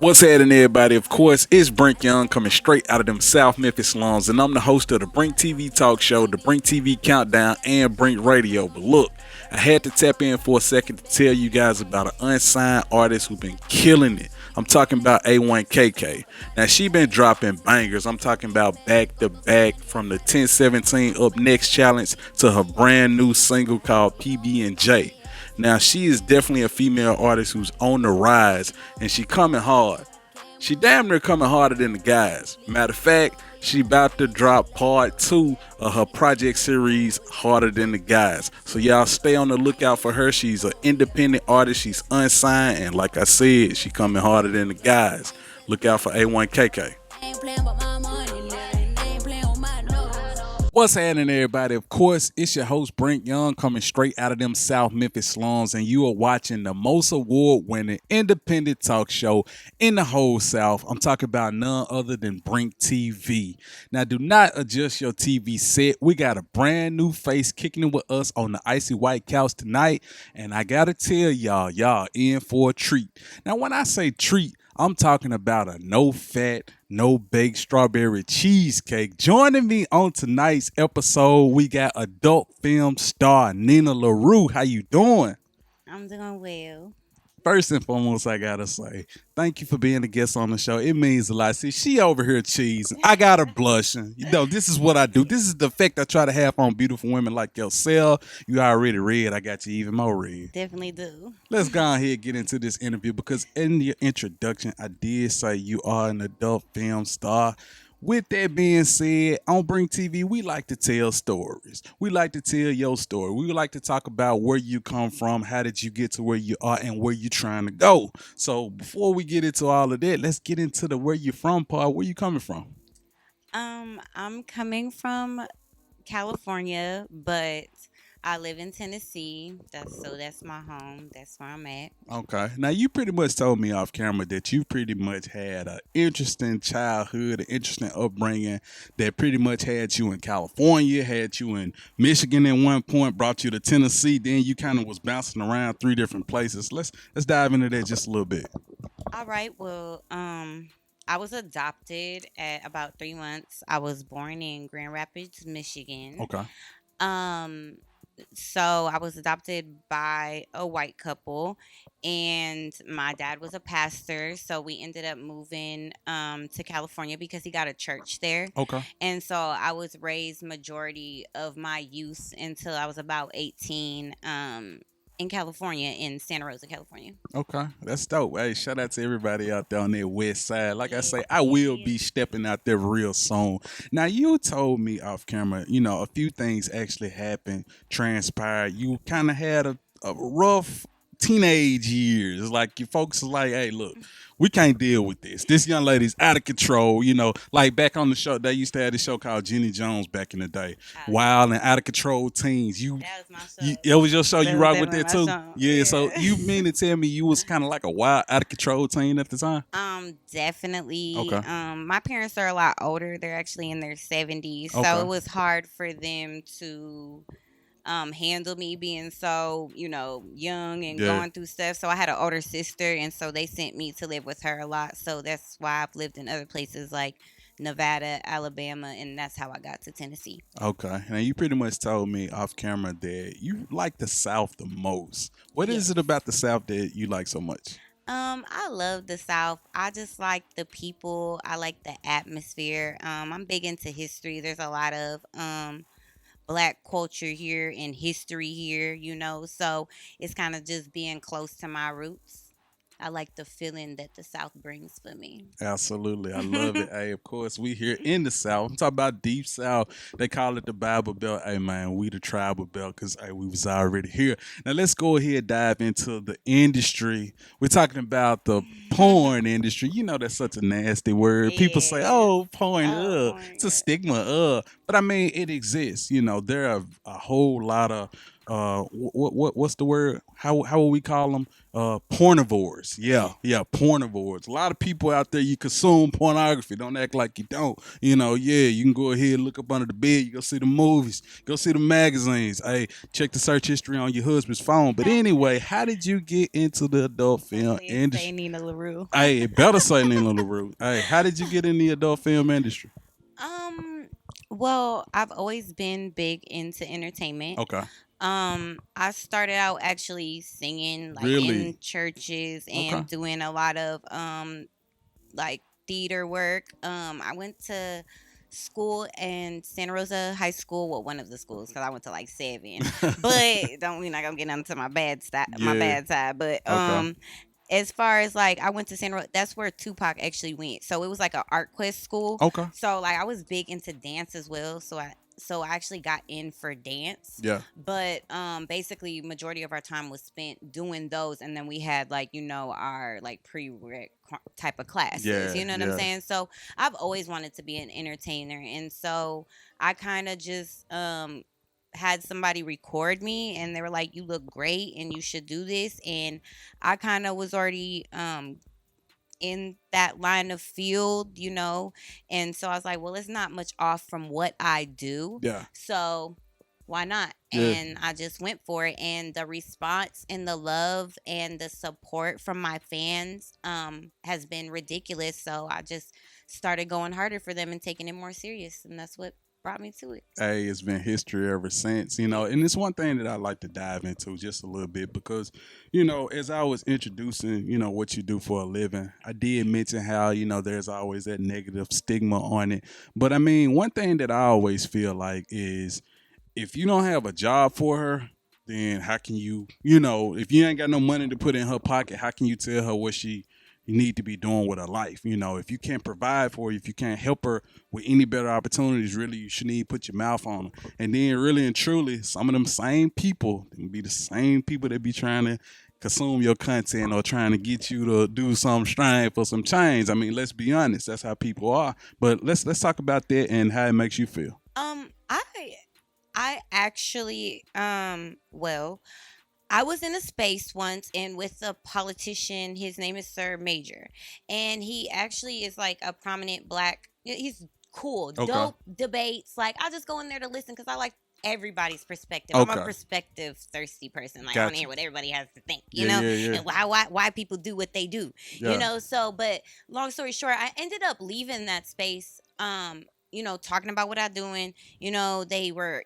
What's happening, everybody? Of course, it's Brink Young coming straight out of them South Memphis slums, and I'm the host of the Brink TV Talk Show, the Brink TV Countdown, and Brink Radio. But look, I had to tap in for a second to tell you guys about an unsigned artist who's been killing it. I'm talking about A1KK. Now, she been dropping bangers. I'm talking about back to back from the 1017 Up Next challenge to her brand new single called PB&J. Now, she is definitely a female artist who's on the rise, and she coming hard. She damn near coming harder than the guys. Matter of fact, she about to drop part 2 of her project series, Harder Than the Guys. So y'all stay on the lookout for her. She's an independent artist. She's unsigned, and like I said, she coming harder than the guys. Look out for A1KK. What's happening, everybody? Of course, it's your host, Brink Young, coming straight out of them South Memphis slums, and you are watching the most award-winning independent talk show in the whole South. I'm talking about none other than Brink TV. Now, do not adjust your TV set. We got a brand new face kicking it with us on the icy white couch tonight, and I gotta tell y'all in for a treat. Now, when I say treat, I'm talking about a no-fat, no-bake strawberry cheesecake. Joining me on tonight's episode, we got adult film star Nina LaRue. How you doing? I'm doing well. First and foremost, I gotta say, thank you for being a guest on the show. It means a lot. See, she over here cheesing. I got her blushing. You know, this is what I do. This is the effect I try to have on beautiful women like yourself. You already red. I got you even more red. Definitely do. Let's go ahead and get into this interview because in your introduction, I did say you are an adult film star. With that being said, on Brink TV, we like to tell stories. We like to tell your story. We like to talk about where you come from, how did you get to where you are, and where you're trying to go. So before we get into all of that, let's get into the where you from part. Where you coming from? I'm coming from California, but I live in Tennessee. That's my home. That's where I'm at. Okay. Now, you pretty much told me off camera that you pretty much had an interesting childhood, an interesting upbringing that pretty much had you in California, had you in Michigan at one point, brought you to Tennessee. Then you kind of was bouncing around 3 different places. Let's dive into that just a little bit. All right. Well, I was adopted at about 3 months. I was born in Grand Rapids, Michigan. Okay. Um, so I was adopted by a white couple, and my dad was a pastor. So we ended up moving to California because he got a church there. Okay. And so I was raised majority of my youth until I was about 18 in California, in Santa Rosa, California. Okay, that's dope. Hey, shout out to everybody out there on that west side. Like I say, I will be stepping out there real soon. Now, you told me off camera, a few things actually happened, transpired. You kind of had a rough teenage years. Like, your folks are like, hey, look, we can't deal with this. This young lady's out of control. Like back on the show, they used to have this show called Jenny Jones back in the day. Wild and out of control teens. That was my show. It was your show. That You was rock with that definitely too? my show. Yeah. So you mean to tell me you was kind of like a wild, out of control teen at the time? Definitely. Okay. My parents are a lot older. They're actually in their 70s. Okay. So it was hard for them to handle me being so, young and Yeah. going through stuff. So I had an older sister, and so they sent me to live with her a lot. So that's why I've lived in other places like Nevada, Alabama, and that's how I got to Tennessee. Okay. Now, you pretty much told me off camera that you like the South the most. What is Yes. it about the South that you like so much? I love the South. I just like the people. I like the atmosphere. I'm big into history. There's a lot of Black culture here and history here, so it's kind of just being close to my roots. I like the feeling that the South brings for me. Absolutely. I love it. Hey, of course, we here in the South. I'm talking about deep South. They call it the Bible Belt. Hey, man, we the tribal belt because we was already here. Now, let's go ahead and dive into the industry. We're talking about the porn industry. That's such a nasty word. People say, Yes. oh, porn, Porn, it's a yeah. stigma, But, I mean, it exists. There are a whole lot of what's the word? How will we call them? Pornivores. Yeah, pornivores. A lot of people out there, you consume pornography. Don't act like you don't. Yeah, you can go ahead and look up under the bed. You go see the movies, go see the magazines. Hey, check the search history on your husband's phone. But anyway, how did you get into the adult film Hopefully it say industry? Nina LaRue. Hey, it better say Nina LaRue. Hey, how did you get in the adult film industry? Um, well, I've always been big into entertainment. Okay. I started out actually singing like in Really? churches Okay. and doing a lot of like theater work. I went to school in Santa Rosa High School, well, one of the schools, because I went to like seven. But don't we're not gonna get into my Yeah. bad side. But Okay. as far as like I went to Santa Rosa, that's where Tupac actually went. So it was like an art quest school. Okay. So like I was big into dance as well. So I actually got in for dance. Yeah. But basically majority of our time was spent doing those, and then we had like our like prereq type of classes. Yeah. You know what I'm Yeah. saying? So I've always wanted to be an entertainer, and so I kind of just had somebody record me, and they were like, "You look great, and you should do this." And I kind of was already in that line of field, and so I was like, "Well, it's not much off from what I do, Yeah. so why not?" Yeah. And I just went for it, and the response and the love and the support from my fans has been ridiculous. So I just started going harder for them and taking it more serious, and that's what brought me to it. Hey, it's been history ever since, Yeah. and it's one thing that I like to dive into just a little bit because, as I was introducing, what you do for a living, I did mention how, there's always that negative stigma on it. But I mean, one thing that I always feel like is if you don't have a job for her, then how can you, if you ain't got no money to put in her pocket, how can you tell her what she need to be doing with her life? If you can't provide for her, if you can't help her with any better opportunities, really, you shouldn't even put your mouth on her. And then, really and truly, some of them same people can be the same people that be trying to consume your content or trying to get you to do some strange for some change. I mean, let's be honest, that's how people are. But let's talk about that and how it makes you feel. I actually well, I was in a space once and with a politician. His name is Sir Major, and he actually is like a prominent black. He's cool, Okay. dope debates. Like I just go in there to listen because I like everybody's perspective. I'm a Okay. perspective thirsty person. Like I want to Gotcha. hear what everybody has to think, Yeah, yeah, yeah. and why people do what they do, Yeah. So, but long story short, I ended up leaving that space. Talking about what I'm doing. They were,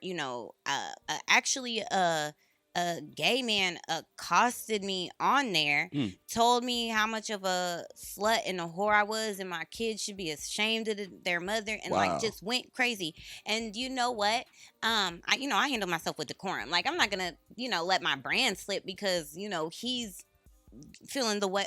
actually a gay man accosted me on there, Mm. told me how much of a slut and a whore I was, and my kids should be ashamed of their mother, and like Wow. just went crazy. And you know what? I handle myself with decorum. Like I'm not gonna, let my brand slip because he's feeling the way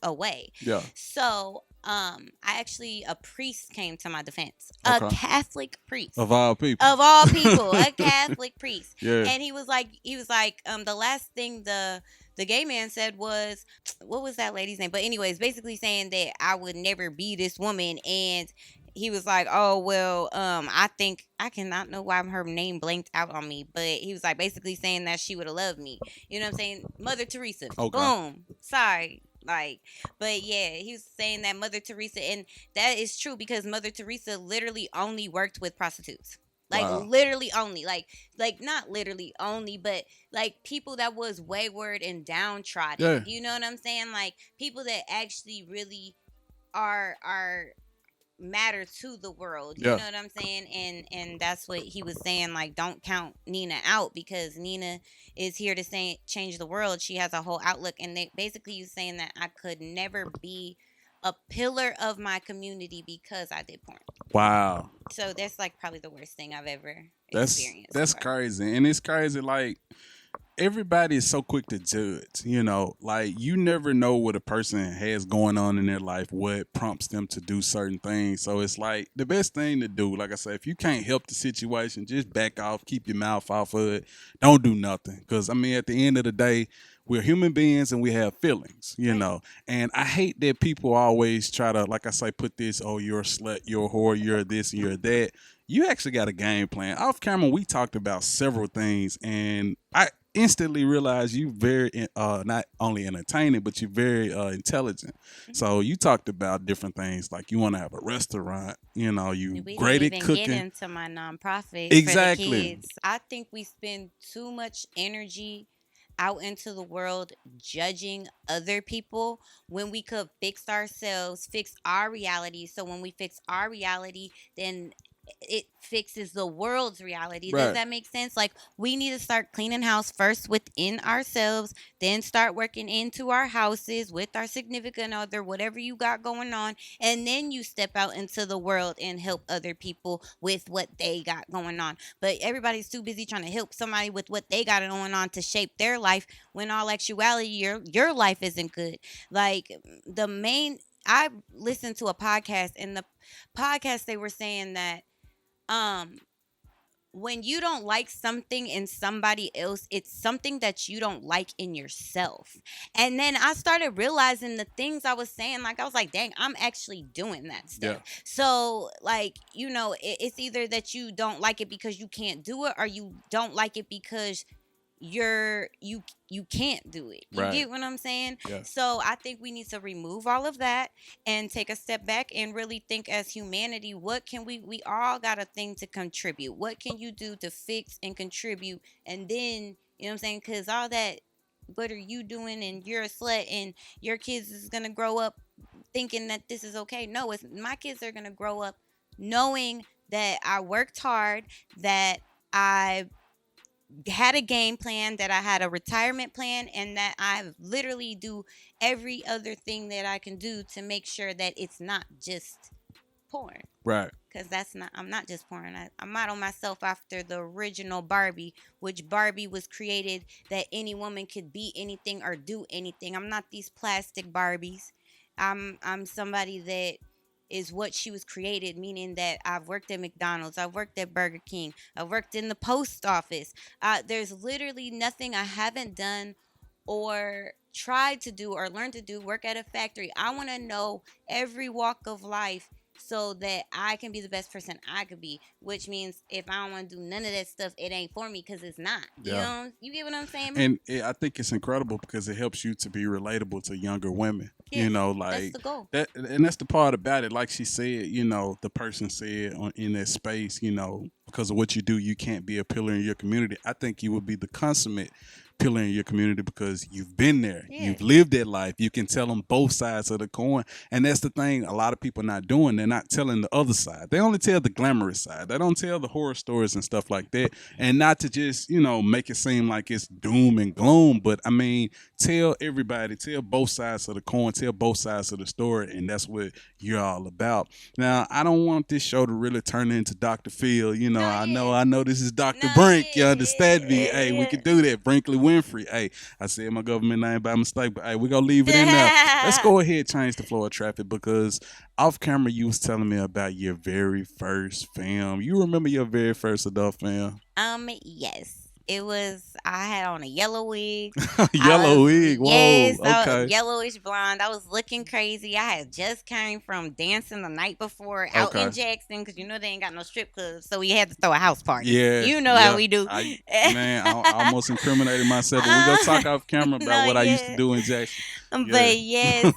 away. Yeah. So I actually a priest came to my defense. A Okay. Catholic priest. Of all people. Of all people, a Catholic priest. Yeah. And he was like, the last thing the gay man said was, what was that lady's name? But anyways, basically saying that I would never be this woman. And he was like, "Oh well, I think I cannot know why her name blanked out on me," but he was like basically saying that she would have loved me. You know what I'm saying? Mother Teresa. Okay. Boom. Sorry. Like, but yeah, he was saying that Mother Teresa, and that is true because Mother Teresa literally only worked with prostitutes. Like Wow. literally only, like not literally only, but like people that was wayward and downtrodden. Yeah. You know what I'm saying? Like people that actually really are matter to the world. You Yeah. know what I'm saying? And that's what he was saying. Like, don't count Nina out because Nina is here to change the world. She has a whole outlook, and they basically he was saying that I could never be a pillar of my community because I did porn. Wow. So that's like probably the worst thing I've ever That's experienced. that's so far. crazy. And it's crazy like everybody is so quick to judge. Like you never know what a person has going on in their life, what prompts them to do certain things. So it's like the best thing to do, like I said, if you can't help the situation, just back off, keep your mouth off of it. Don't do nothing. Because I mean, at the end of the day, we're human beings and we have feelings. And I hate that people always try to, like I say, put this, oh, you're a slut, you're a whore, you're this and you're that. You actually got a game plan. Off camera, we talked about several things, and I instantly realized you very not only entertaining, but you're very intelligent. So you talked about different things, like you want to have a restaurant. You know, you We didn't great at even get cooking. into my nonprofit for the Exactly. kids. I think we spend too much energy out into the world judging other people when we could fix ourselves, fix our reality. So when we fix our reality, then it fixes the world's reality. Does Right. that make sense? Like, we need to start cleaning house first within ourselves, then start working into our houses with our significant other, whatever you got going on, and then you step out into the world and help other people with what they got going on. But everybody's too busy trying to help somebody with what they got going on to shape their life, when all actuality your life isn't good. Like, the main I listened to a podcast, and the podcast, they were saying that um when you don't like something in somebody else, it's something that you don't like in yourself. And then I started realizing the things I was saying, like, I was like, dang, I'm actually doing that Yeah. stuff. So, like, it's either that you don't like it because you can't do it, or you don't like it because you can't do it. You Right. get what I'm saying? Yeah. So I think we need to remove all of that and take a step back and really think, as humanity, what can we all got a thing to contribute. What can you do to fix and contribute? And then, you know what I'm saying? Because all that, what are you doing, and you're a slut, and your kids is gonna grow up thinking that this is okay. No, it's my kids are gonna grow up knowing that I worked hard, that I had a game plan, that I had a retirement plan, and that I literally do every other thing that I can do to make sure that it's not just porn. Right. Because I'm not just porn. I model myself after the original Barbie, which Barbie was created that any woman could be anything or do anything. I'm not these plastic Barbies. I'm somebody that is what she was created, meaning that I've worked at McDonald's, I've worked at Burger King, I've worked in the post office. There's literally nothing I haven't done or tried to do or learned to do. Work at a factory. I want to know every walk of life so that I can be the best person I could be, which means if I don't want to do none of that stuff, it ain't for me, because it's not. Yeah. You get what I'm saying? And I think it's incredible because it helps you to be relatable to younger women. Yes, You know, that's like the goal. that, and that's the part about it. Like she said, you know, the person said in that space, you know, because of what you do, you can't be a pillar in your community. I think you would be the consummate pillar in your community because you've been there, Yeah. you've lived that life. You can tell them both sides of the coin, and that's the thing. A lot of people not doing. They're not telling the other side. They only tell the glamorous side. They don't tell the horror stories and stuff like that. And not to just make it seem like it's doom and gloom, but I mean, tell everybody, tell both sides of the coin, tell both sides of the story, and that's what you're all about. Now, I don't want this show to really turn into Dr. Phil. I know this is Dr. Brink. You understand me? Hey, we can do that. Brinkley Winfrey. Hey, I said my government name by mistake, but hey, we're gonna leave it in there. Let's go ahead and change the flow of traffic, because off camera you was telling me about your very first film. You remember your very first adult film? Yes. It was, I had on a yellow wig. Yellow wig. Whoa. Yes, Okay. yellowish blonde. I was looking crazy. I had just came from dancing the night before out in Okay. Jackson, because they ain't got no strip clubs, so we had to throw a house party. Yeah. You know how yeah. we do. I almost incriminated myself, but we gonna talk off camera about No, what I used yeah. to do in Jackson. But yes,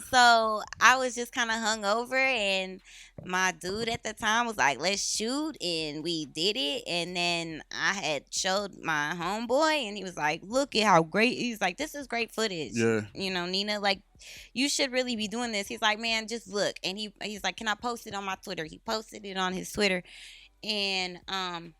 so I was just kind of hungover, and my dude at the time was like, "Let's shoot," and we did it. And then I had showed my homeboy, and he was like, "Look at how great!" He's like, "This is great footage." Yeah. Nina, like, you should really be doing this. He's like, "Man, just look." And he's like, "Can I post it on my Twitter?" He posted it on his Twitter, and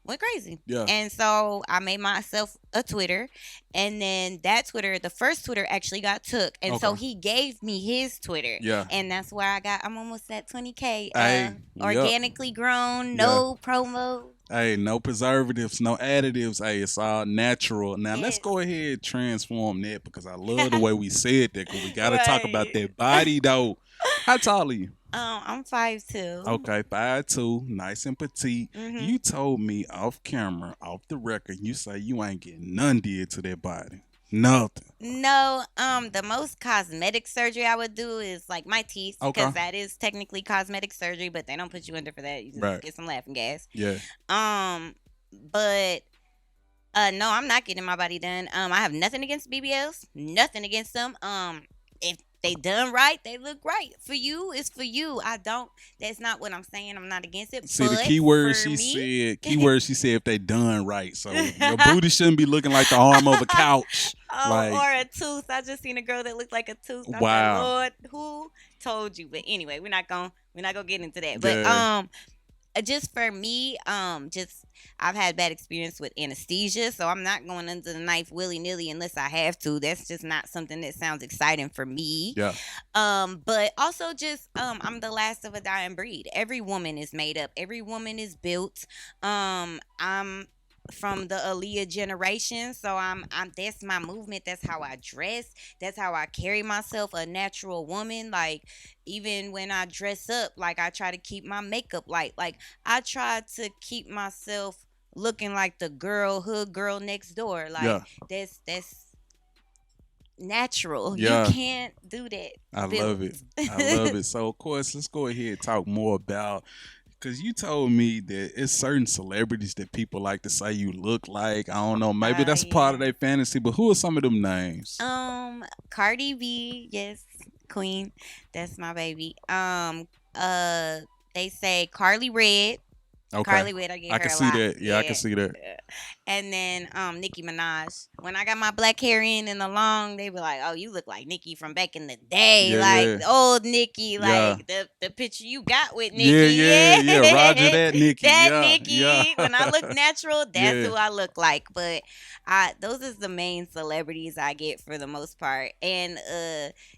went crazy. Yeah. And so I made myself a Twitter, and then that Twitter, the first Twitter, actually got took, and so Okay. he gave me his Twitter. Yeah. And that's where I'm almost at 20K, Hey, organically grown, no promo. Hey, no preservatives, no additives. Hey, it's all natural. Now, let's Yes. go ahead and transform that, because I love the way we said that, because we got to talk about Right. that body, though. How tall are you? I'm 5'2". Okay, 5'2", nice and petite. Mhm. You told me off camera, off the record, you say you ain't getting none did to that body. Nothing. No, the most cosmetic surgery I would do is like my teeth, Okay. because that is technically cosmetic surgery, but they don't put you under for that. You just Right. get some laughing gas. Yeah. Um, but no, I'm not getting my body done. I have nothing against BBLs, nothing against them. If they done right, they look right. For you, it's for you. I don't. That's not what I'm saying. I'm not against it. See the But key word for she me, said. Keyword she said if they done right. So your booty shouldn't be looking like the arm of a couch. oh, Like or a tooth. I just seen a girl that looked like a tooth. I said, wow. Lord, who told you? But anyway, we're not gonna get into that. But Yeah. just for me, just I've had bad experience with anesthesia, so I'm not going under the knife willy nilly unless I have to. That's just not something that sounds exciting for me. Yeah. But also just I'm the last of a dying breed. Every woman is made up. Every woman is built. I'm from the Aaliyah generation, so I'm that's my movement. That's how I dress. That's how I carry myself. A natural woman. Like even when I dress up, like I try to keep my makeup light. Like I try to keep myself looking like the girl hood girl next door. Like Yeah. that's natural. You Yeah. can't do that. I Built. love it. I love it. So of course, let's go ahead and talk more about because you told me that it's certain celebrities that people like to say you look like. I don't know. Maybe that's a part of Yeah. their fantasy, but who are some of them names? Cardi B, yes, Queen. That's my baby. Uh, they say Carly Red. Okay. Carly Red, I get I her can a see lot. that. Yeah, I can Yeah. see that. And then Nicki Minaj. When I got my black hair in and the long, they be like, "Oh, you look like Nicki from back in the day, Yeah, like yeah. the old Nicki, Yeah. like the picture you got with Yeah, Nicki." yeah, yeah. Roger that, Nikki. That Yeah, yeah. Nicki. When I look natural, that's Yeah. who I look like. But I those is the main celebrities I get for the most part. And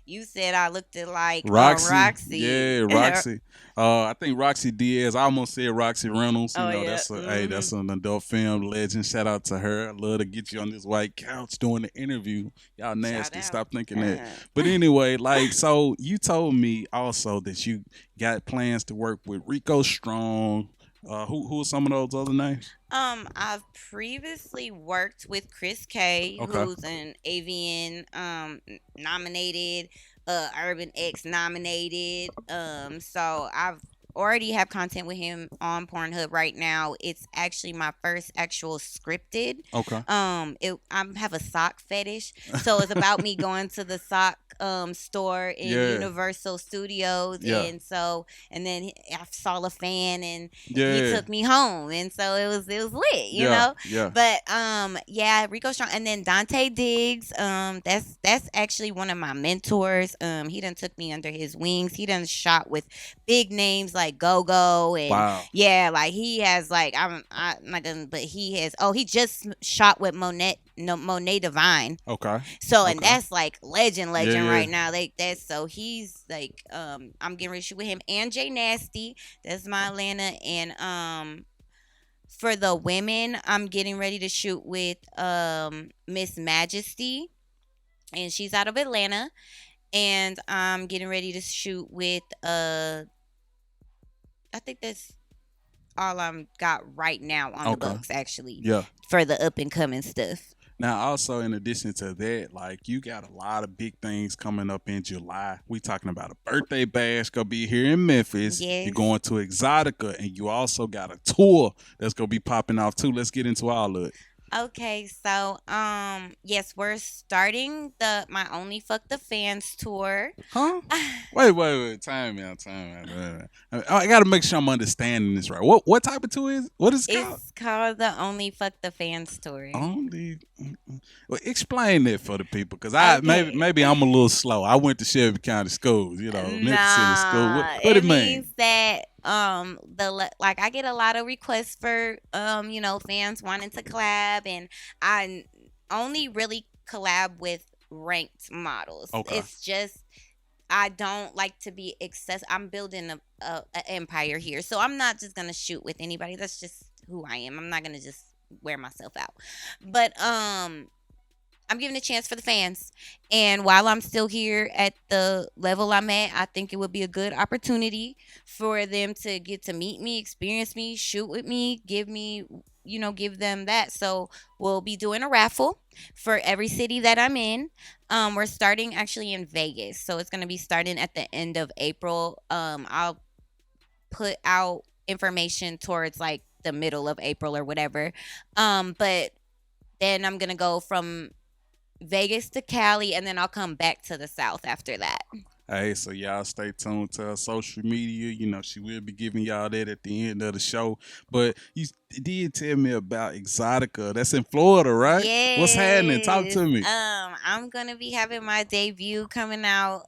you said I looked at like Roxy. Roxy. Yeah, Roxy. I think Roxy Diaz. I almost said Roxy Reynolds. You Oh know, yeah. that's an adult film legend. Shout out to her. I love to get you on this white couch doing the interview. Y'all Shout nasty. out. Stop thinking that. But anyway, like, so you told me also that you got plans to work with Rico Strong. Who are some of those other names? I've previously worked with Chris K, Okay. who's an avian nominated, Urban X nominated. So I've already have content with him on Pornhub right now. It's actually my first actual scripted. Okay. I have a sock fetish, so it's about me going to the sock store in Yeah. Universal Studios, Yeah. and then I saw a fan and he Yeah. took me home, and so it was lit, you Yeah. know. Yeah. But yeah, Rico Strong, and then Dante Diggs. That's actually one of my mentors. He done took me under his wings. He done shot with big names like Go Go and Wow. yeah, like he has like I'm not gonna, but he has. Oh, he just shot with Monet Divine. Okay. So and Okay. that's like legend Yeah. right now. That's so he's like I'm getting ready to shoot with him and Jay Nasty. That's my Atlanta. And for the women, I'm getting ready to shoot with Miss Majesty, and she's out of Atlanta. And I'm getting ready to shoot with I think that's all I'm got right now on the Okay. books actually Yeah. for the up and coming stuff. Now, also in addition to that, like you got a lot of big things coming up in July. We talking about a birthday bash gonna be here in Memphis. Yes. You're going to Exotica, and you also got a tour that's gonna be popping off too. Let's get into all of it. Okay, so yes, we're starting the My Only Fuck the Fans tour. Huh? Wait. Time out. I gotta make sure I'm understanding this right. What type of tour is? What is it called? It's called the Only Fuck the Fans tour. Only. Well, explain that for the people, because Okay. maybe I'm a little slow. I went to Shelby County schools, Memphis City School. What it mean? means that like I get a lot of requests for fans wanting to collab, and I only really collab with ranked models. Okay. It's just I don't like to be excess. I'm building a empire here, so I'm not just gonna shoot with anybody. That's just who I am. I'm not gonna just wear myself out. But I'm giving a chance for the fans. And while I'm still here at the level I'm at, I think it would be a good opportunity for them to get to meet me, experience me, shoot with me, give me, give them that. So we'll be doing a raffle for every city that I'm in. We're starting actually in Vegas, so it's gonna be starting at the end of April. I'll put out information towards like the middle of April or whatever. But then I'm gonna go from Vegas to Cali, and then I'll come back to the South after that. Hey, so y'all stay tuned to her social media. You know, she will be giving y'all that at the end of the show. But you did tell me about Exotica. That's in Florida, right? What's happening? Talk Yes. to me. I'm gonna be having my debut coming out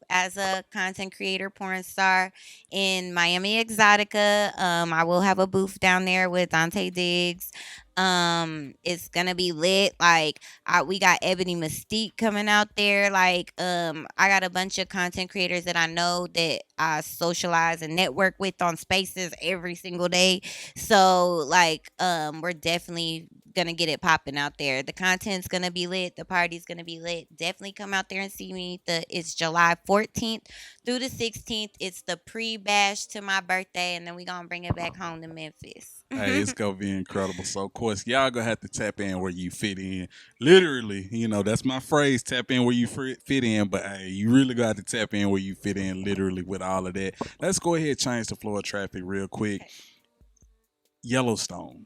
as a content creator porn star in Miami Exotica. I will have a booth down there with Dante Diggs. It's gonna be lit. Like we got Ebony Mystique coming out there. Like I got a bunch of content creators that I know that I socialize and network with on spaces every single day. So like we're definitely gonna get it popping out there. The content's gonna be lit, the party's gonna be lit. Definitely come out there and see me. It's July 14th through the 16th. It's the pre-bash to my birthday, and then we gonna bring it back home to Memphis. Hey, it's gonna be incredible. So of course y'all gonna have to tap in where you fit in. Literally, that's my phrase, tap in where you fit in, but hey, you really got to tap in where you fit in literally with all of that. Let's go ahead and change the flow of traffic real quick. Yellowstone.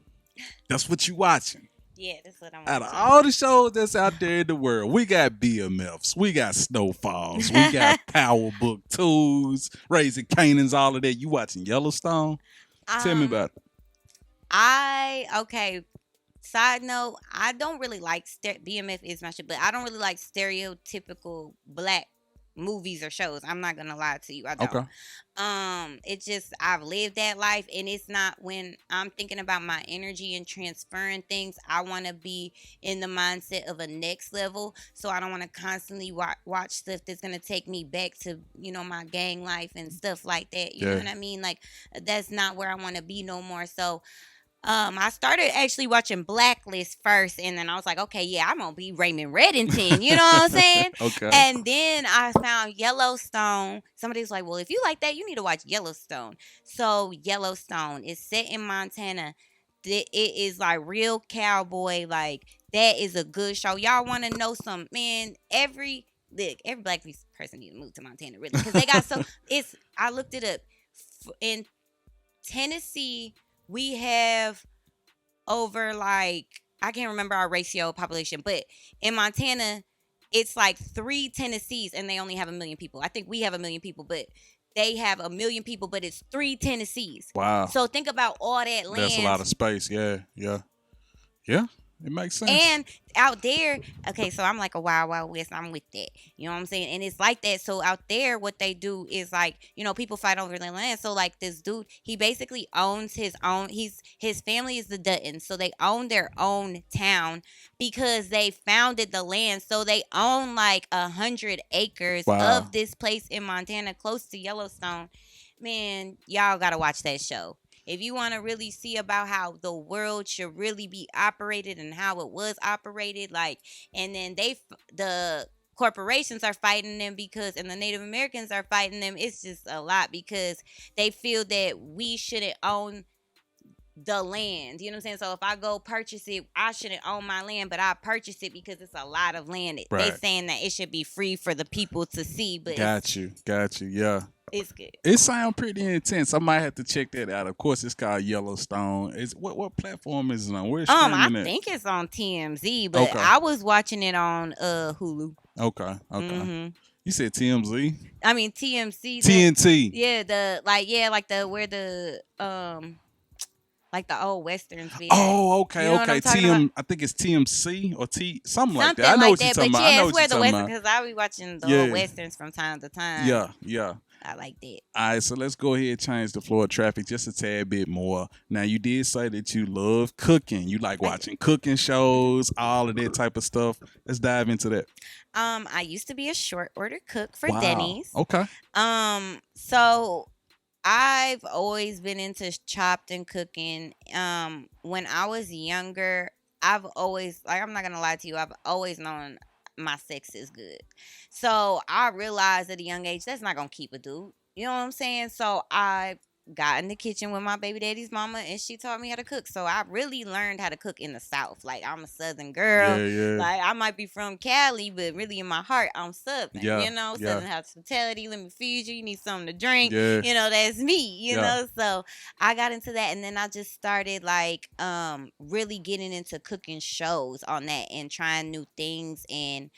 That's what you watching. Yeah, that's what I'm Out of watching. all the shows that's out there in the world, we got BMFs, we got Snowfalls, we got Power Book 2s, Raising Canaans, all of that. You watching Yellowstone? Tell me about it. Okay. Side note, I don't really like BMF is my shit, but I don't really like stereotypical black movies or shows. I'm not gonna lie to you, I don't. Okay. It's just I've lived that life, and it's not when I'm thinking about my energy and transferring things. I want to be in the mindset of a next level, so I don't want to constantly watch stuff that's gonna take me back to my gang life and stuff like that. You know Yeah. what I mean? Like that's not where I want to be no more. So I started actually watching Blacklist first, and then I was like, okay, yeah, I'm gonna be Raymond Reddington. You know what I'm saying? Okay. And then I found Yellowstone. Somebody was like, well, if you like that, you need to watch Yellowstone. So Yellowstone is set in Montana. It is like real cowboy. Like that is a good show. Y'all want to know some man? Every black person need to move to Montana, really, because they got so. It's I looked it up in Tennessee. We have over like I can't remember our ratio of population, but in Montana, it's like 3 Tennessees and they only have 1 million people. I think we have 1 million people, but they have 1 million people, but it's 3 Tennessees. Wow. So think about all that land. That's a lot of space. Yeah. It makes sense. And out there, okay, so I'm like a wild, wild west. I'm with that. You know what I'm saying? And it's like that. So out there, what they do is like, people fight over their land. So like this dude, he basically owns his own. His family is the Duttons, so they own their own town because they founded the land. So they own like 100 acres Wow. of this place in Montana, close to Yellowstone. Man, y'all gotta watch that show. If you want to really see about how the world should really be operated and how it was operated, like, and then the corporations are fighting them and the Native Americans are fighting them. It's just a lot because they feel that we shouldn't own the land. You know what I'm saying? So if I go purchase it, I shouldn't own my land, but I purchase it because it's a lot of land. Right. They saying that it should be free for the people to see, but Got you. Yeah. It's good. It sounds pretty intense. I might have to check that out. Of course, it's called Yellowstone. Is what platform is it on? Where's I think it's on TMZ, but Okay. I was watching it on Hulu. Okay. Mm-hmm. You said TMZ? I mean TMC. TNT. Like where the like the old westerns be. Oh, okay, You know what I'm talking about? I think it's TMC or something like Something that. I know like what you're that, talking but about. I yeah, know it's what where you're the talking western about. because I be watching the Yeah. old westerns from time to time. Yeah. I like that. All right, so let's go ahead and change the flow of traffic just a tad bit more. Now, you did say that you love cooking. You like watching cooking shows, all of that type of stuff. Let's dive into that. I used to be a short order cook for Wow. Denny's. Okay. So I've always been into chopped and cooking. When I was younger, I've always I'm not gonna lie to you, I've always known my sex is good. So I realized at a young age that's not gonna keep a dude. You know what I'm saying? So I got in the kitchen with my baby daddy's mama, and she taught me how to cook. So I really learned how to cook in the South. Like, I'm a Southern girl. Yeah, yeah. Like, I might be from Cali, but really in my heart, I'm Southern. Yeah, You know, yeah. Southern hospitality. Let me feed you. You need something to drink. Yeah. You know, that's me. You Yeah. know, so I got into that, and then I just started like really getting into cooking shows on that and trying new things. And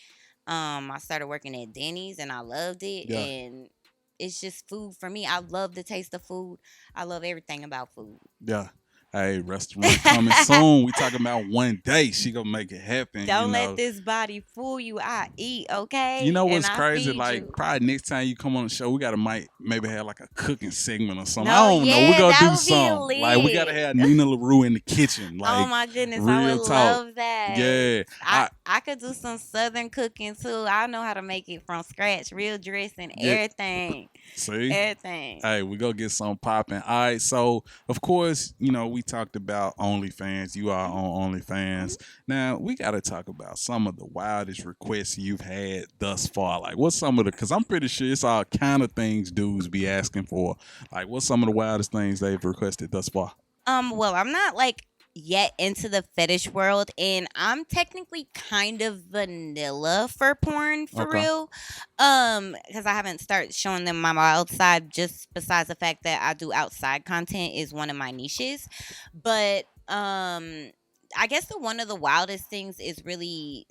I started working at Denny's, and I loved it. Yeah. And it's just food for me. I love the taste of food. I love everything about food. Yeah. Hey, restaurant coming soon. We talking about one day. She gonna make it happen. Don't let this body fool you. I eat, okay? You know what's And I crazy? feed Like, you. probably next time you come on the show, we gotta maybe have like a cooking segment or something. No, I don't know. yeah, We gonna that do would be something. Like, we gotta lit. have Nina LaRue in the kitchen. Like, Oh my goodness, I real would talk. love that. Yeah. I could do some Southern cooking too. I know how to make it from scratch, real dressing, Yeah. everything. See? Everything. Hey, we go get some popping. All right, so of course, you know, we talked about OnlyFans. You are on OnlyFans. Now we got to talk about some of the wildest requests you've had thus far. Like, what's some of the? Because I'm pretty sure it's all kind of things dudes be asking for. Like, what's some of the wildest things they've requested thus far? Well, I'm not like yet into the fetish world, and I'm technically kind of vanilla for porn for Okay. real. Because I haven't started showing them my wild side, just besides the fact that I do outside content is one of my niches. But I guess one of the wildest things is really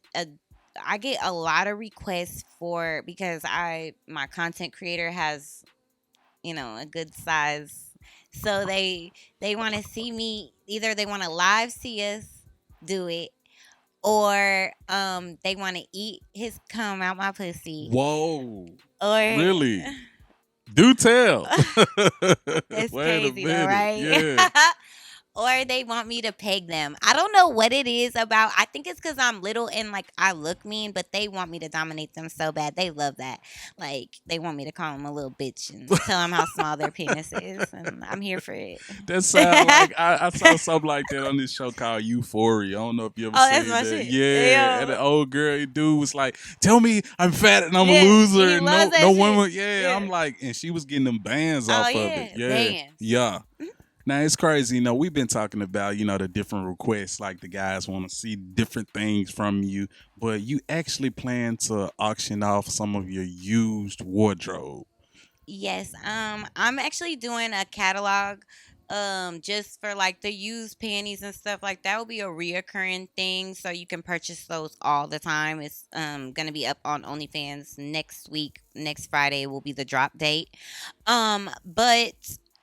I get a lot of requests for, because my content creator has, you know, a good size. So they want to see me, either they want to live see us do it, or they want to eat his cum out my pussy. Whoa! Or Really? Do tell. It's Wait a crazy though, minute. right? Yeah. Or they want me to peg them. I don't know what it is about. I think it's because I'm little and like I look mean, but they want me to dominate them so bad. They love that. Like, they want me to call them a little bitch and tell them how small their penis is, and I'm here for it. That sound like I saw something like that on this show called Euphoria. I don't know if you ever Oh, seen that's my that. shit. Yeah, Yeah. and the old girl dude was like, "Tell me I'm fat and I'm Yeah, a loser." he And loves that no shit. woman. Yeah, Yeah. I'm like, and she was getting them bands Oh, off of yeah, it. Yeah, bands. yeah. Now it's crazy, you know. We've been talking about, you know, the different requests, like the guys want to see different things from you, but you actually plan to auction off some of your used wardrobe. Yes, I'm actually doing a catalog, just for like the used panties and stuff. Like, that will be a reoccurring thing, so you can purchase those all the time. It's gonna be up on OnlyFans next week. Next Friday will be the drop date. But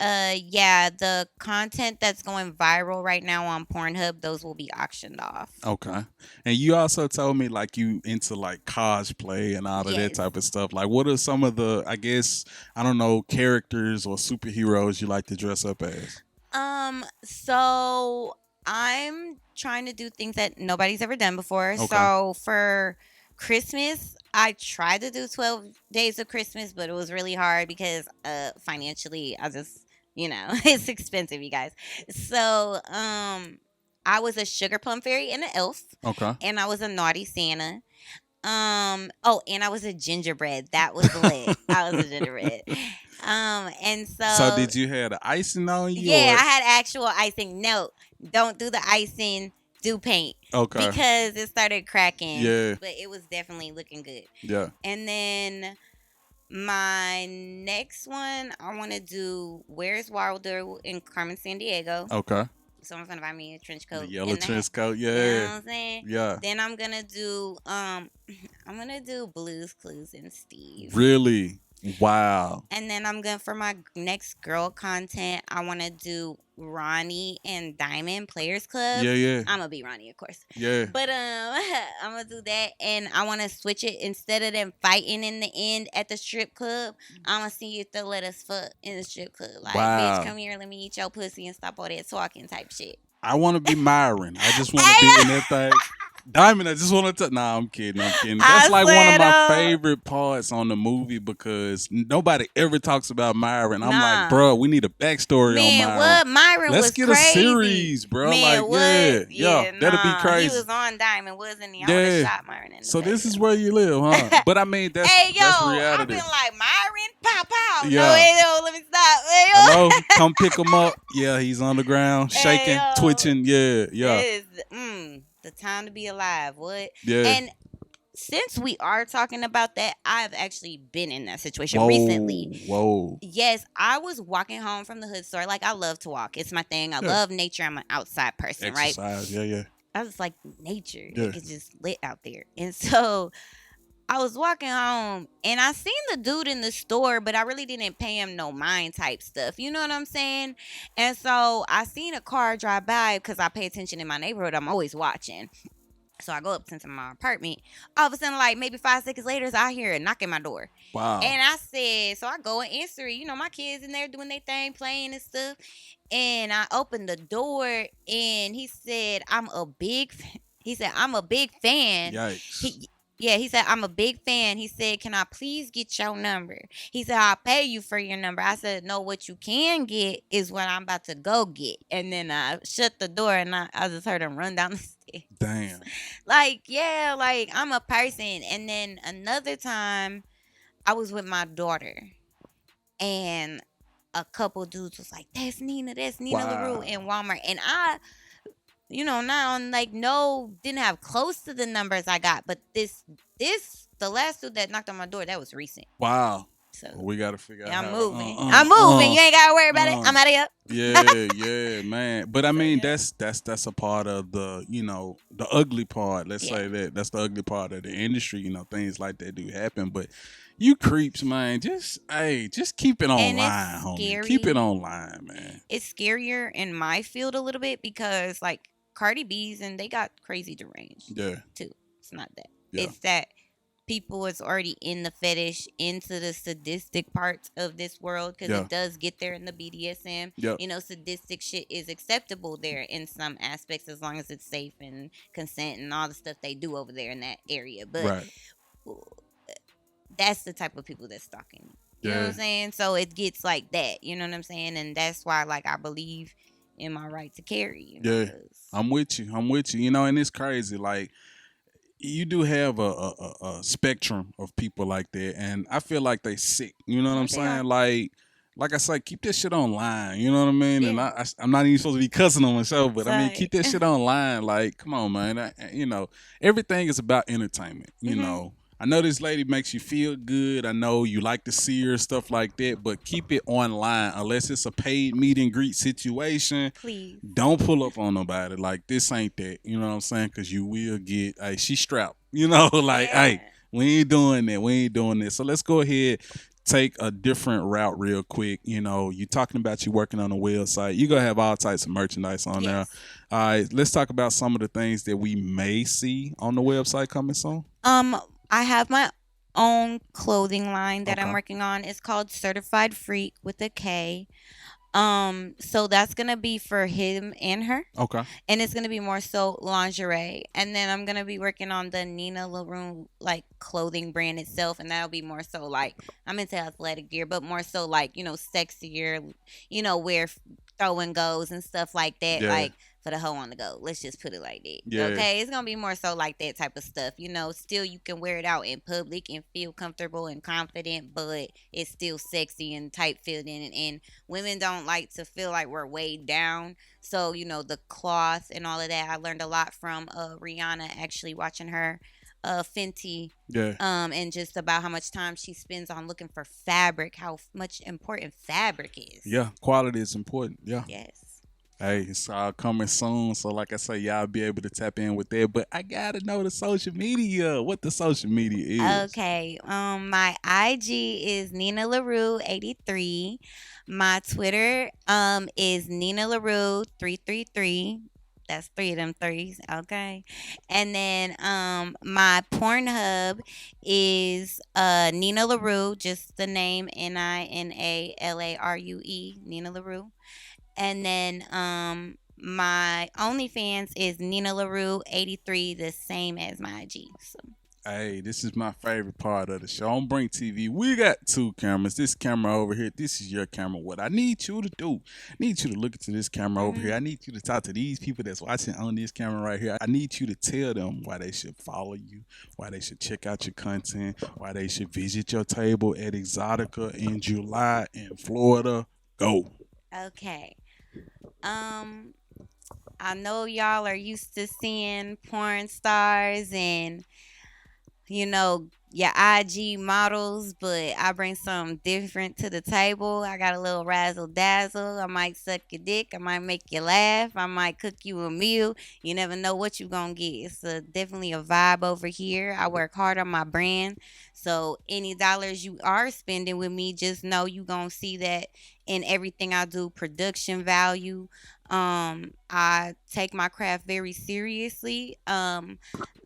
yeah, the content that's going viral right now on Pornhub, those will be auctioned off. Okay. And you also told me like you into like cosplay and all of that Yes. type of stuff. Like, what are some of the, I guess, I don't know, characters or superheroes you like to dress up as? So I'm trying to do things that nobody's ever done before. Okay. So for Christmas, I tried to do 12 days of Christmas, but it was really hard because financially, I just, you know, it's expensive, you guys. So I was a sugar plum fairy and an elf, Okay. and I was a naughty Santa. Oh, and I was a gingerbread. That was lit. I was a gingerbread. And So did you have the icing on you? yeah, or- I had actual icing. No, don't do the icing. Do paint. Okay. Because it started cracking. Yeah. But it was definitely looking good. Yeah. And then my next one, I want to do Where's Wilder in Carmen, San Diego. Okay. Someone's gonna buy me a trench coat. The yellow and trench coat. You know what Yeah. I'm saying? Yeah. Then I'm gonna do I'm gonna do Blues Clues and Steve. Really? Wow. And then I'm going for my next girl content. I want to do Ronnie and Diamond Players Club. Yeah, yeah. I'm gonna be Ronnie, of course. Yeah. But I'm gonna do that, and I want to switch it. Instead of them fighting in the end at the strip club, I'm gonna see if they'll let us fuck in the strip club. Like, Wow. bitch, come here, let me eat your pussy and stop all that talking type shit. I want to be Myron. I just want to be in that thing. Diamond, I just want to. Nah, I'm kidding. That's I like one of swear my though. favorite parts on the movie because nobody ever talks about Myron. I'm Nah. like, bro, we need a backstory Man, on Myron. what? Myron Let's was get crazy. a series, bro. Man, like, what? yeah, that'd be nah. crazy. He was on Diamond, wasn't he? I would Yeah. have shot Myron in the So face. this is where you live, huh? But I mean, that's Hey, yo, that's I've reality. been like, Myron, pow, pow. Yeah. No, hey, yo, let me stop. Hey, yo. bro. Come pick him up. Yeah, he's on the ground, Hey shaking, yo, twitching. Yeah, yeah, that is the time to be alive. What? yeah. And since we are talking about that, I've actually been in that situation recently. Whoa, whoa. Yes, I was walking home from the hood store. Like I love to walk. It's my thing. I Yeah. love nature. I'm an outside person, right? Exercise. Yeah, yeah, I was like nature. yeah. Like it's just lit out there. And so I was walking home and I seen the dude in the store, but I really didn't pay him no mind type stuff. You know what I'm saying? And so I seen a car drive by because I pay attention in my neighborhood. I'm always watching. So I go up to my apartment. All of a sudden, like maybe 5 seconds later, I hear a knock at my door. Wow. And I said, so I go and answer it. You know, my kids in there doing their thing, playing and stuff. And I opened the door and he said, I'm a big fan. Yikes. Yeah, he said, I'm a big fan. He said, can I please get your number? He said, I'll pay you for your number. I said, no, what you can get is what I'm about to go get. And then I shut the door and I just heard him run down the stairs. Damn. Like, yeah, like I'm a person. And then another time I was with my daughter and a couple dudes was like, that's Nina LaRue Wow. in Walmart. And I, not on like no, didn't have close to the numbers I got, but the last dude that knocked on my door, that was recent. Wow. So Well, we gotta figure yeah, out I'm how. moving. I'm moving. You ain't gotta worry about it. uh. I'm out of here. Yeah, yeah, man. But I So mean, yeah. that's a part of the the ugly part. Let's Yeah. say that's the ugly part of the industry. Things like that do happen. But you creeps, man, just keep it And online, it's homie. Keep it scary. online, man. It's scarier in my field a little bit because like Cardi B's and they got crazy deranged Yeah, too. It's not that. yeah, It's that people is already in the fetish, into the sadistic parts of this world because yeah, it does get there in the BDSM. yeah. Sadistic shit is acceptable there in some aspects as long as it's safe and consent and all the stuff they do over there in that area. But Right. that's the type of people that's stalking. You know what Yeah, I'm saying? So it gets like that. You know what I'm saying? And that's why, like, I believe in my right to carry. yeah. 'Cause- I'm with you. I'm with you. And it's crazy. Like you do have a spectrum of people like that, and I feel like they sick. You know what I'm They are. saying? Like I say, keep this shit online. You know what I mean? And Yeah. I'm not even supposed to be cussing on myself, but I mean, Sorry. keep that shit online. Like, come on, man. Everything is about entertainment. Mhm. I know this lady makes you feel good. I know you like to see her, stuff like that, but keep it online unless it's a paid meet and greet situation. Please. Don't pull up on nobody. Like, this ain't that. You know what I'm saying? Because you will get, hey, she strapped. Like, Yeah. hey, we ain't doing that. We ain't doing this. So let's go ahead, take a different route real quick. You talking about you working on a website. You're going to have all types of merchandise on there. Yes. All right, let's talk about some of the things that we may see on the website coming soon. I have my own clothing line that I'm Okay. working on. It's called Certified Freak with a K. So that's gonna be for him and her, Okay. and it's gonna be more so lingerie. And then I'm gonna be working on the Nina LaRue like clothing brand itself, and that'll be more so like I'm into athletic gear, but more so like sexier, where throw and goes and stuff like that, Yeah. like for the hoe on the go. Let's just put it like that. Yeah. Okay, it's gonna be more so like that type of stuff. Still you can wear it out in public and feel comfortable and confident, but it's still sexy and tight fitting. And women don't like to feel like we're weighed down. So the cloth and all of that. I learned a lot from Rihanna actually watching her. Fenty, Yeah. and just about how much time she spends on looking for fabric, how much important fabric is. Yeah. Quality is important. Yeah. Yes. Hey, it's all coming soon. So, like I say, y'all be able to tap in with that. But I gotta know the social media. What the social media is. Okay. My IG is Nina LaRue 83. My Twitter is Nina LaRue 333. That's three of them threes. Okay. And then my Pornhub is Nina LaRue, just the name NINALARUE, Nina LaRue. And then my OnlyFans is Nina LaRue 83, the same as my IG. So Hey, this is my favorite part of the show. On Brink TV, we got two cameras. This camera over here, this is your camera. What I need you to do, I need you to look into this camera over here. I need you to talk to these people that's watching on this camera right here. I need you to tell them why they should follow you, why they should check out your content, why they should visit your table at Exotica in July in Florida. Go. Okay. Um, I know y'all are used to seeing porn stars and your IG models, but I bring something different to the table. I got a little razzle dazzle. I might suck your dick. I might make you laugh. I might cook you a meal. You never know what you're going to get. It's definitely a vibe over here. I work hard on my brand. So any dollars you are spending with me, just know you going to see that in everything I do, production value. I take my craft very seriously.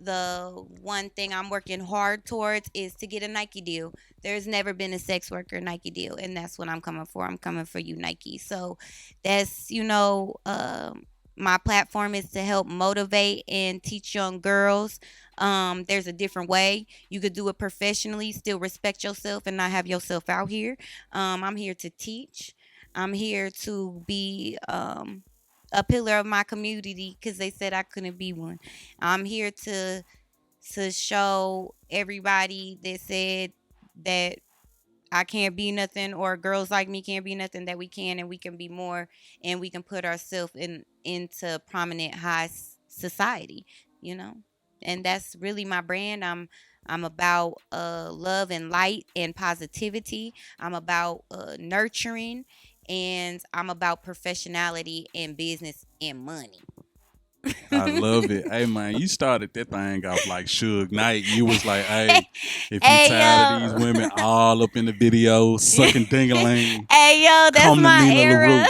The one thing I'm working hard towards is to get a Nike deal. There's never been a sex worker Nike deal, and that's what I'm coming for. I'm coming for you, Nike. So that's, my platform is to help motivate and teach young girls. There's a different way. You could do it professionally, still respect yourself, and not have yourself out here. I'm here to teach. I'm here to be a pillar of my community because they said I couldn't be one. I'm here to show everybody that said that I can't be nothing or girls like me can't be nothing that we can and we can be more and we can put ourselves into prominent society, you know. And that's really my brand. I'm about love and light and positivity. I'm about nurturing and I'm about professionality and business and money. I love it. Hey man, you started that thing off like Suge Knight. You was like, hey, if you Hey tired of these yo. women all up in the video sucking dingaling, Hey yo, that's come to my Nina era.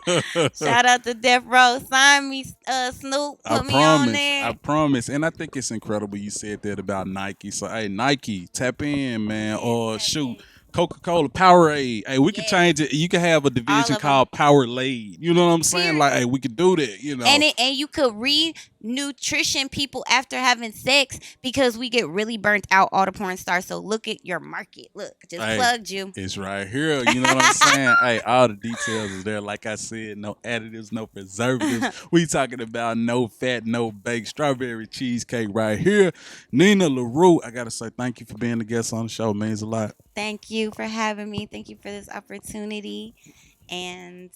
LaRue. Shout out to Death Row. Sign me, Snoop. I Put me on promise. I there. promise. And I think it's incredible you said that about Nike. So hey, Nike, tap in, man. Yes, Or tap shoot. in. Coca-Cola, Powerade. Hey, we could Yes, change it. You could have a all division of them. called Powerade. You know what I'm saying? Like, hey, Period. we could do that, you know. And you could read nutrition people after having sex because we get really burnt out all the porn stars. So look at your market. Look, just Hey, plugged you. it's right here. You know what I'm saying? Hey, all the details is there. Like I said, no additives, no preservatives. We talking about no fat, no baked strawberry cheesecake right here. Nina LaRue, I gotta say thank you for being the guest on the show. It means a lot. Thank you for having me. Thank you for this opportunity. And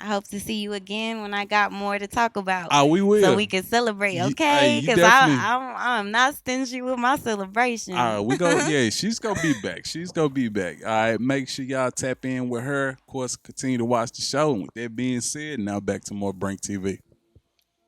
I hope to see you again when I got more to talk about, Oh, we so will. we can celebrate, Hey, okay? you Because definitely. I'm not stingy with my celebration. We go. Yeah, she's gonna be back. She's gonna be back. All right, make sure y'all tap in with her. Of course, continue to watch the show. And with that being said, now back to more Brink TV.